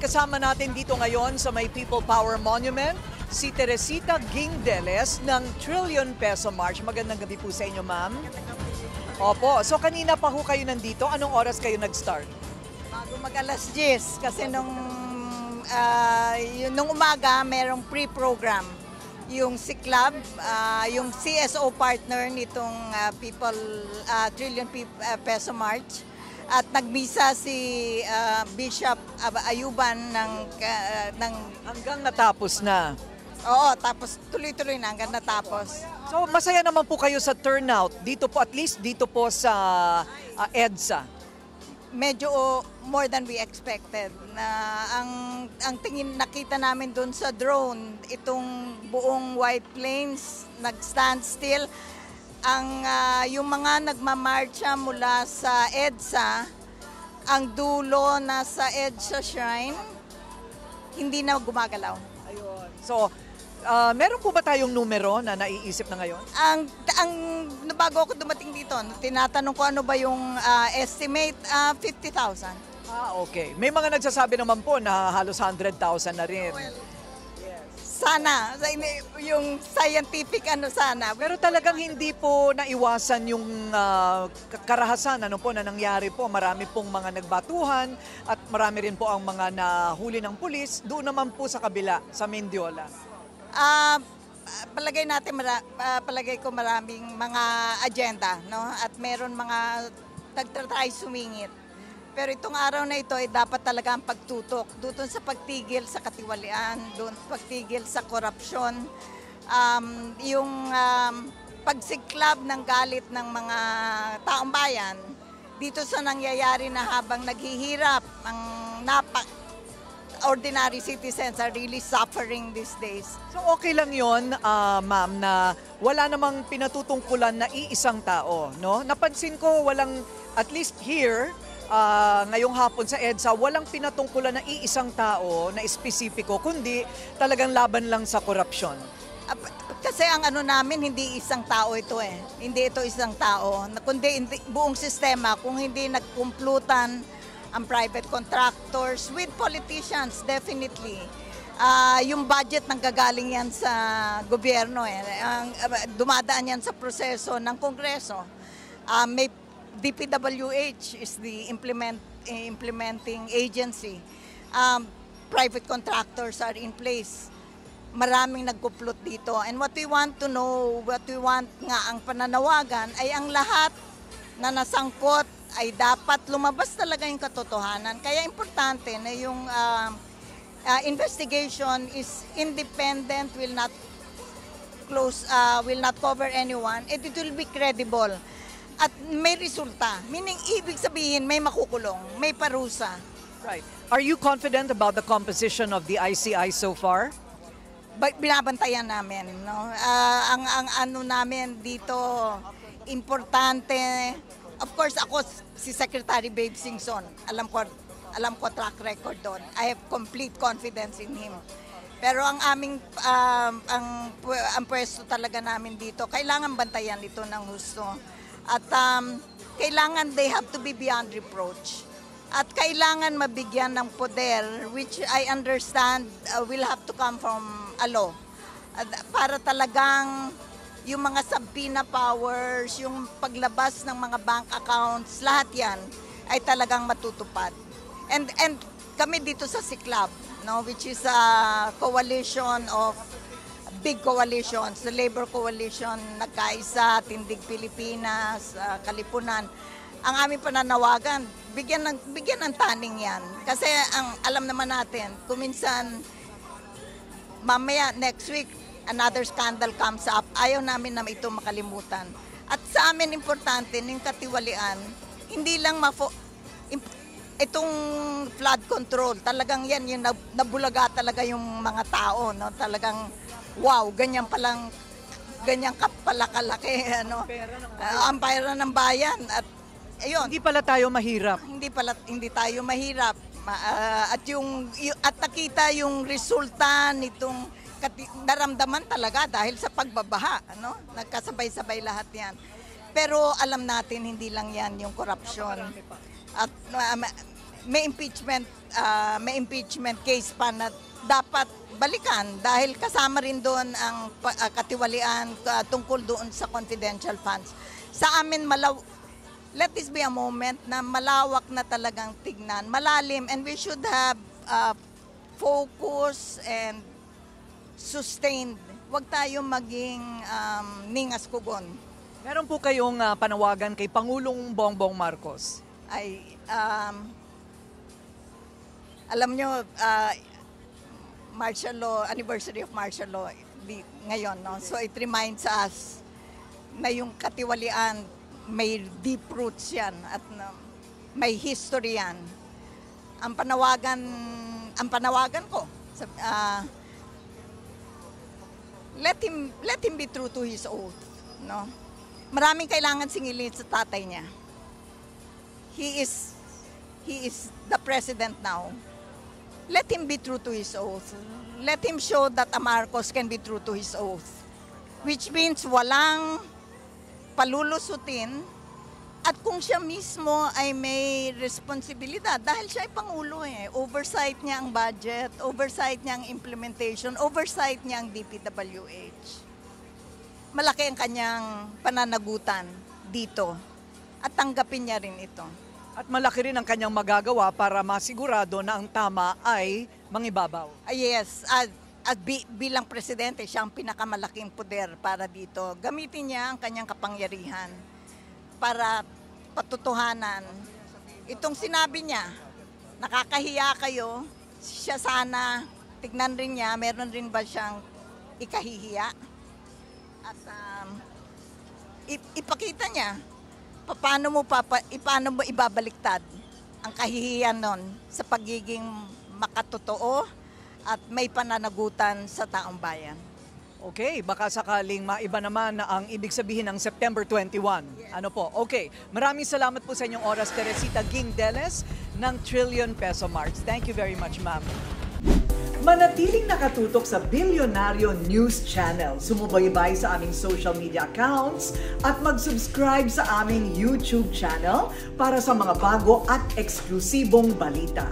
kasama natin dito ngayon sa may People Power Monument, si Teresita Guingdeles ng Trillion Peso March. Magandang gabi po sa inyo, ma'am. Opo, so kanina pa ho kayo nandito. Anong oras kayo nag-start? Bago mag-alas 10 kasi nung umaga merong pre-program. Yung Club, yung CSO partner nitong Trillion Peso March. At nagmisa si Bishop Ayuban ng hanggang natapos na. Oo, tapos tuloy-tuloy na hanggang natapos. So masaya naman po kayo sa turnout dito po, at least dito po sa EDSA. Medyo more than we expected. Ang tingin nakita namin doon sa drone, itong buong White Plains nag-stand still. Yung mga nagmamarcha mula sa EDSA, ang dulo na sa EDSA Shrine, hindi na gumagalaw. Ayun. So, meron po ba tayong numero na naiisip na ngayon? Bago ako dumating dito, tinatanong ko ano ba yung estimate, 50,000. Okay. May mga nagsasabi naman po na halos 100,000 na rin. Well, sana, yung scientific sana. Pero talagang hindi po naiwasan yung karahasan na nangyari po. Marami pong mga nagbatuhan at marami rin po ang mga nahuli ng pulis. Doon naman po sa kabila, sa Mendiola. Palagay ko maraming mga agenda, no? At meron mga nagtatry sumingit. Pero itong araw na ito ay dapat talaga ang pagtutok doon sa pagtigil sa katiwalian, doon pagtigil sa korupsyon, yung pagsiklab ng galit ng mga taong bayan dito sa nangyayari na habang naghihirap ang ordinary citizens are really suffering these days. So okay lang yon, ma'am, na wala namang pinatutungkulan na iisang tao, no? Napansin ko walang, at least here, ngayong hapon sa EDSA, walang pinatungkulan na iisang tao na espesipiko, kundi talagang laban lang sa korupsyon. Kasi ang namin, hindi isang tao ito eh. Hindi ito isang tao, kundi buong sistema. Kung hindi nagkumplutan ang private contractors with politicians, definitely. Yung budget nanggagaling yan sa gobyerno eh. Dumadaan yan sa proseso ng Kongreso. May DPWH is the implementing agency. Private contractors are in place. Maraming nagkuplot dito. And what we want to know, what we want nga ang pananawagan ay ang lahat na nasangkot ay dapat lumabas talaga yung katotohanan. Kaya importante na yung investigation is independent, will not cover anyone, and it will be credible. At may resulta. Meaning, ibig sabihin, may makukulong, may parusa. Right. Are you confident about the composition of the ICI so far? Binabantayan namin. No? Ang namin dito, importante. Of course, ako, si Secretary Babe Singson, alam ko track record doon. I have complete confidence in him. Pero ang aming, ang pwesto talaga namin dito, kailangan bantayan ito ng husto. At kailangan they have to be beyond reproach. At kailangan mabigyan ng poder, which I understand will have to come from a law. Para talagang yung mga subpoena powers, yung paglabas ng mga bank accounts, lahat yan ay talagang matutupad. And kami dito sa Club, no, which is a coalition of big coalitions, the Labor Coalition, Nagkaisa, Tindig Pilipinas, Kalipunan. Ang aming pananawagan, bigyan ng taning yan. Kasi alam naman natin, kuminsan, mamaya next week, another scandal comes up, ayaw namin na ito makalimutan. At sa amin importante, yung katiwalian, hindi lang itong flood control, talagang yan, yung nabulaga talaga yung mga tao, no? Talagang wow, ganyan ka pala kalaki, ang pera ng bayan. At ayun, hindi pala tayo mahirap. Hindi tayo mahirap. At nakita yung resulta nitong naramdaman talaga dahil sa pagbabaha, nagkasabay-sabay lahat 'yan. Pero alam natin hindi lang 'yan yung korupsyon. At may impeachment case pa na dapat balikan dahil kasama rin doon ang katiwalian tungkol doon sa confidential funds. Sa amin, let this be a moment na malawak na talagang tignan, malalim, and we should have focus and sustained. Huwag tayo maging ningas kugon. Meron po kayong panawagan kay Pangulong Bongbong Marcos? Ay, alam nyo, martial law, anniversary of martial law ngayon, no? So it reminds us na yung katiwalian, may deep roots yan at may history yan. Ang panawagan ko, let him be true to his oath, no? Maraming kailangan singilin sa tatay niya. He is the president now. Let him be true to his oath. Let him show that a Marcos can be true to his oath. Which means walang palulusutin at kung siya mismo ay may responsibilidad dahil siya ay Pangulo Oversight niya ang budget, oversight niya ang implementation, oversight niya ang DPWH. Malaki ang kanyang pananagutan dito at tanggapin niya rin ito. At malaki rin ang kanyang magagawa para masigurado na ang tama ay mangibabaw. Yes, at bilang presidente, siya ang pinakamalaking poder para dito. Gamitin niya ang kanyang kapangyarihan para patutuhanan. Itong sinabi niya, nakakahiya kayo, siya sana, tignan rin niya, meron rin ba siyang ikahihiya? At ipakita niya, paano mo ibabaliktad ang kahihiyan nun sa pagiging makatotoo at may pananagutan sa taong bayan. Okay, baka sakaling maiba naman ang ibig sabihin ng September 21. Ano po? Okay, maraming salamat po sa inyong oras, Teresita Gindeles ng Trillion Peso Marts. Thank you very much, ma'am. Manatiling nakatutok sa Bilyonaryo News Channel. Sumubaybay sa aming social media accounts at mag-subscribe sa aming YouTube channel para sa mga bago at eksklusibong balita.